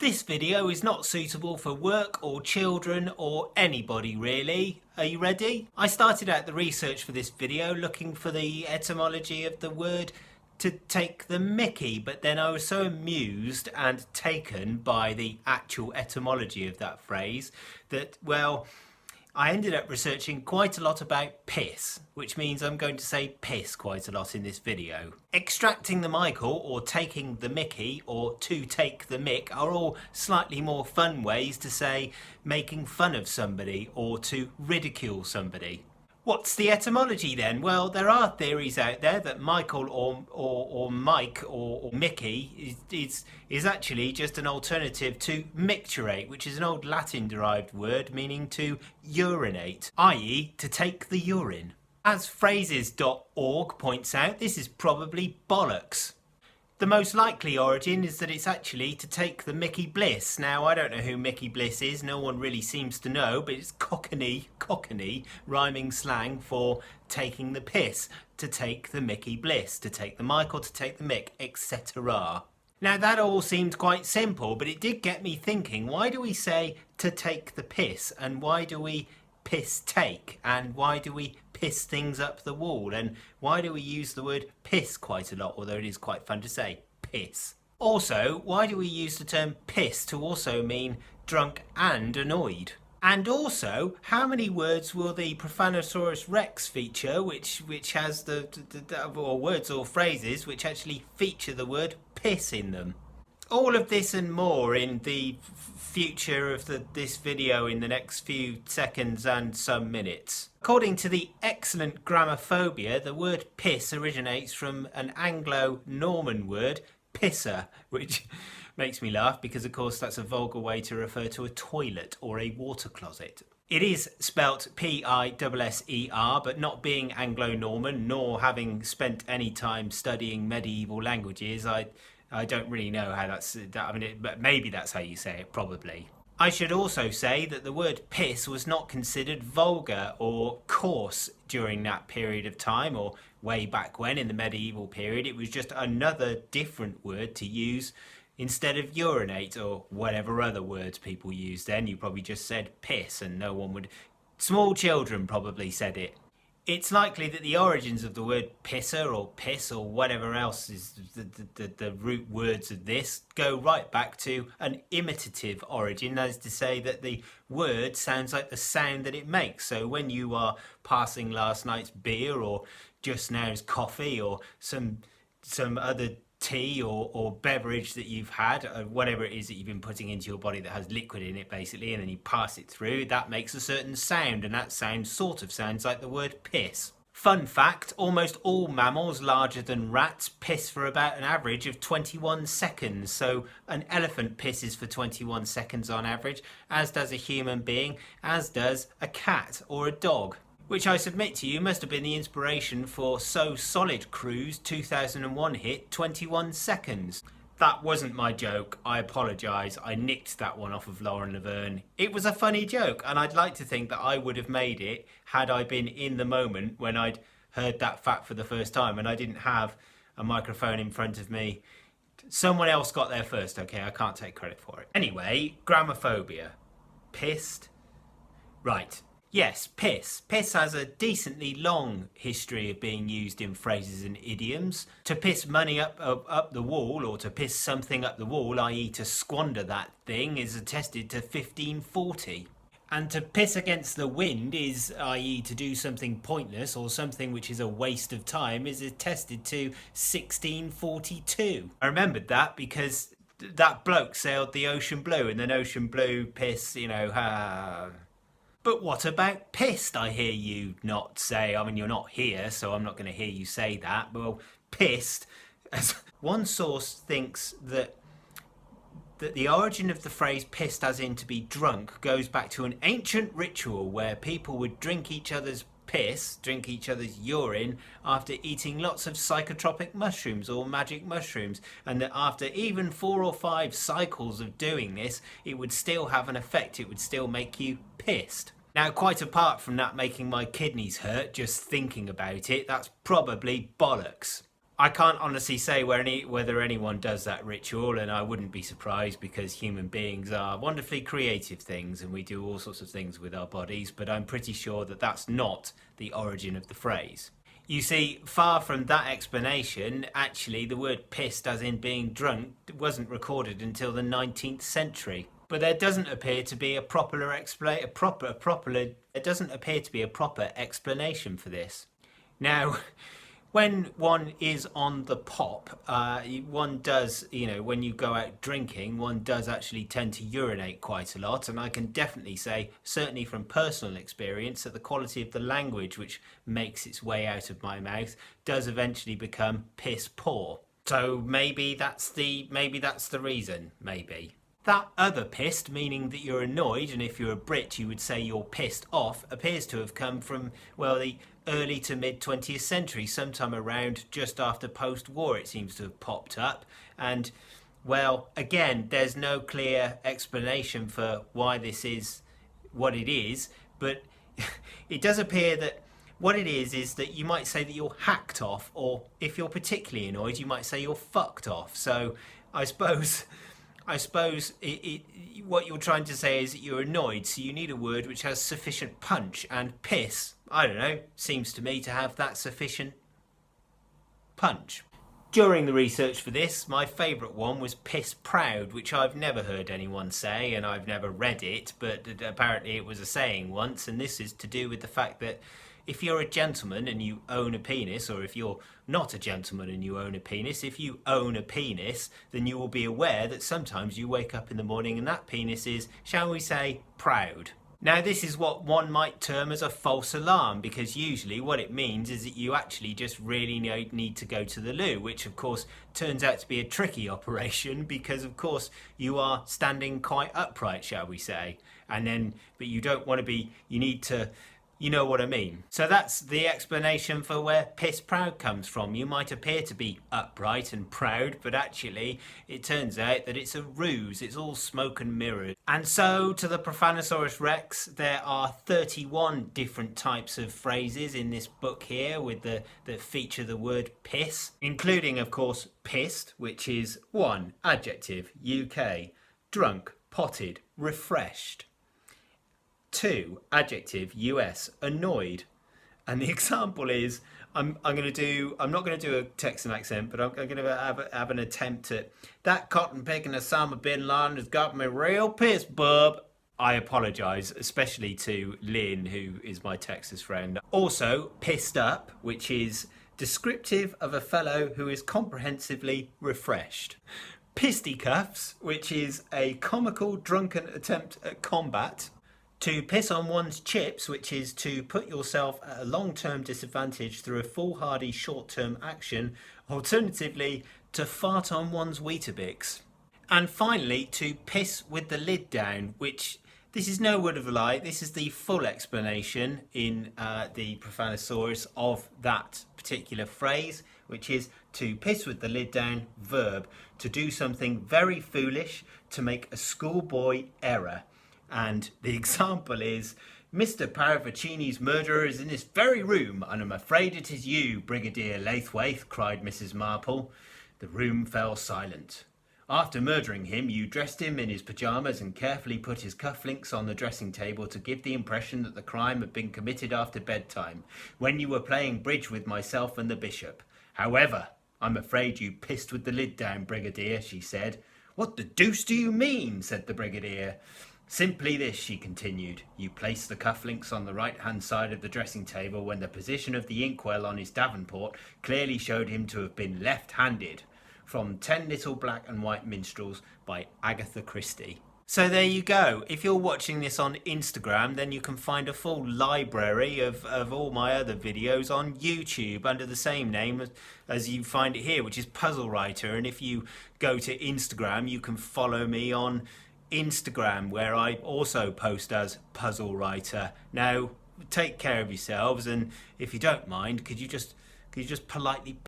This video is not suitable for work or children or anybody really. Are you ready? I started out the research for this video looking for the etymology of the word to take the mickey, but then I was so amused and taken by the actual etymology of that phrase that, well, I ended up researching quite a lot about piss, which means I'm going to say piss quite a lot in this video. Extracting the Michael, or taking the mickey, or to take the mick are all slightly more fun ways to say making fun of somebody or to ridicule somebody. What's the etymology then? Well, there are theories out there that Michael or Mike or Mickey is actually just an alternative to micturate, which is an old Latin derived word meaning to urinate, i.e. to take the urine. As phrases.org points out, this is probably bollocks. The most likely origin is that it's actually to take the Mickey Bliss. Now, I don't know who Mickey Bliss is, no one really seems to know, but it's cockney rhyming slang for taking the piss, to take the Mickey Bliss, to take the Michael, to take the Mick, etc. Now, that all seemed quite simple, but it did get me thinking, why do we say to take the piss, and why do we piss take, and why do we piss things up the wall, and why do we use the word piss quite a lot, although it is quite fun to say piss? Also, why do we use the term piss to also mean drunk and annoyed? And also, how many words will the Profanosaurus Rex feature, which has or words or phrases which actually feature the word piss in them? All of this and more in the future of this video in the next few seconds and some minutes. According to the excellent Grammophobia, the word piss originates from an Anglo-Norman word, pisser, which makes me laugh because of course that's a vulgar way to refer to a toilet or a water closet. It is spelt P-I-S-S-E-R, but not being Anglo-Norman nor having spent any time studying medieval languages, I don't really know how but maybe that's how you say it, probably. I should also say that the word piss was not considered vulgar or coarse during that period of time, or way back when in the medieval period. It was just another different word to use instead of urinate or whatever other words people used then. You probably just said piss and no one would... Small children probably said it. It's likely that the origins of the word pisser or piss or whatever else is the root words of this go right back to an imitative origin, that is to say that the word sounds like the sound that it makes. So when you are passing last night's beer or just now's coffee or some other tea or beverage that you've had, or whatever it is that you've been putting into your body that has liquid in it basically, and then you pass it through, that makes a certain sound, and that sound sort of sounds like the word piss. Fun fact, almost all mammals larger than rats piss for about an average of 21 seconds. So an elephant pisses for 21 seconds on average, as does a human being, as does a cat or a dog. Which I submit to you must have been the inspiration for So Solid Crew's 2001 hit 21 Seconds. That wasn't my joke, I apologise, I nicked that one off of Lauren Laverne. It was a funny joke, and I'd like to think that I would have made it had I been in the moment when I'd heard that fact for the first time and I didn't have a microphone in front of me. Someone else got there first, okay, I can't take credit for it. Anyway, Grammophobia. Pissed? Right. Yes, piss. Piss has a decently long history of being used in phrases and idioms. To piss money up the wall, or to piss something up the wall, i.e. to squander that thing, is attested to 1540. And to piss against the wind is, i.e. to do something pointless or something which is a waste of time, is attested to 1642. I remembered that because that bloke sailed the ocean blue, and then ocean blue piss, But what about pissed, I hear you not say? I mean, you're not here, so I'm not going to hear you say that. Well, pissed, as one source thinks that the origin of the phrase pissed as in to be drunk goes back to an ancient ritual where people would drink each other's piss, drink each other's urine, after eating lots of psychotropic mushrooms or magic mushrooms, and that after even 4 or 5 cycles of doing this, it would still have an effect, it would still make you pissed. Now, quite apart from that making my kidneys hurt just thinking about it, that's probably bollocks. I can't honestly say whether anyone does that ritual, and I wouldn't be surprised because human beings are wonderfully creative things and we do all sorts of things with our bodies, but I'm pretty sure that that's not the origin of the phrase. You see, far from that explanation, actually the word pissed, as in being drunk, wasn't recorded until the 19th century. But there doesn't appear to be a proper explanation for this. Now, when one is on the pop, one does, when you go out drinking, one does actually tend to urinate quite a lot. And I can definitely say, certainly from personal experience, that the quality of the language which makes its way out of my mouth does eventually become piss poor. So maybe that's the reason, maybe. That other pissed, meaning that you're annoyed, and if you're a Brit you would say you're pissed off, appears to have come from, well, the early to mid 20th century, sometime around just after post-war it seems to have popped up. And, well, again, there's no clear explanation for why this is what it is, but it does appear that what it is that you might say that you're hacked off, or if you're particularly annoyed you might say you're fucked off. So I suppose what you're trying to say is that you're annoyed, so you need a word which has sufficient punch, and piss, I don't know, seems to me to have that sufficient punch. During the research for this, my favourite one was piss proud, which I've never heard anyone say and I've never read it, but apparently it was a saying once, and this is to do with the fact that if you're a gentleman and you own a penis, or if you're not a gentleman and you own a penis, if you own a penis, then you will be aware that sometimes you wake up in the morning and that penis is, shall we say, proud. Now this is what one might term as a false alarm, because usually what it means is that you actually just really need to go to the loo, which of course turns out to be a tricky operation because of course you are standing quite upright, shall we say, but you don't want to be, you need to, you know what I mean. So that's the explanation for where piss proud comes from. You might appear to be upright and proud, but actually it turns out that it's a ruse. It's all smoke and mirrors. And so to the Profanosaurus Rex, there are 31 different types of phrases in this book here that feature the word piss, including of course pissed, which is 1. Adjective, UK, drunk, potted, refreshed. 2. Adjective, US, annoyed. And the example is, I'm not going to do a Texan accent, but I'm going to have an attempt at, that cotton picking Osama bin Laden has got me real pissed, bub. I apologise, especially to Lynn, who is my Texas friend. Also, pissed up, which is descriptive of a fellow who is comprehensively refreshed. Pistycuffs, which is a comical drunken attempt at combat. To piss on one's chips, which is to put yourself at a long-term disadvantage through a foolhardy short-term action. Alternatively, to fart on one's Weetabix. And finally, to piss with the lid down, which, this is no word of a lie, this is the full explanation in the Profanosaurus of that particular phrase, which is to piss with the lid down, verb, to do something very foolish, to make a schoolboy error. And the example is, Mr. Paravicini's murderer is in this very room, and I'm afraid it is you, Brigadier Laithwaite, cried Mrs. Marple. The room fell silent. After murdering him, you dressed him in his pyjamas and carefully put his cufflinks on the dressing table to give the impression that the crime had been committed after bedtime, when you were playing bridge with myself and the bishop. However, I'm afraid you pissed with the lid down, Brigadier, she said. What the deuce do you mean? Said the Brigadier. Simply this, she continued. You placed the cufflinks on the right-hand side of the dressing table when the position of the inkwell on his davenport clearly showed him to have been left-handed. From 10 Little Black and White Minstrels by Agatha Christie. So there you go. If you're watching this on Instagram, then you can find a full library of all my other videos on YouTube under the same name as you find it here, which is Puzzle Writer. And if you go to Instagram, you can follow me on Instagram, where I also post as Puzzle Writer. Now, take care of yourselves, and if you don't mind, could you just politely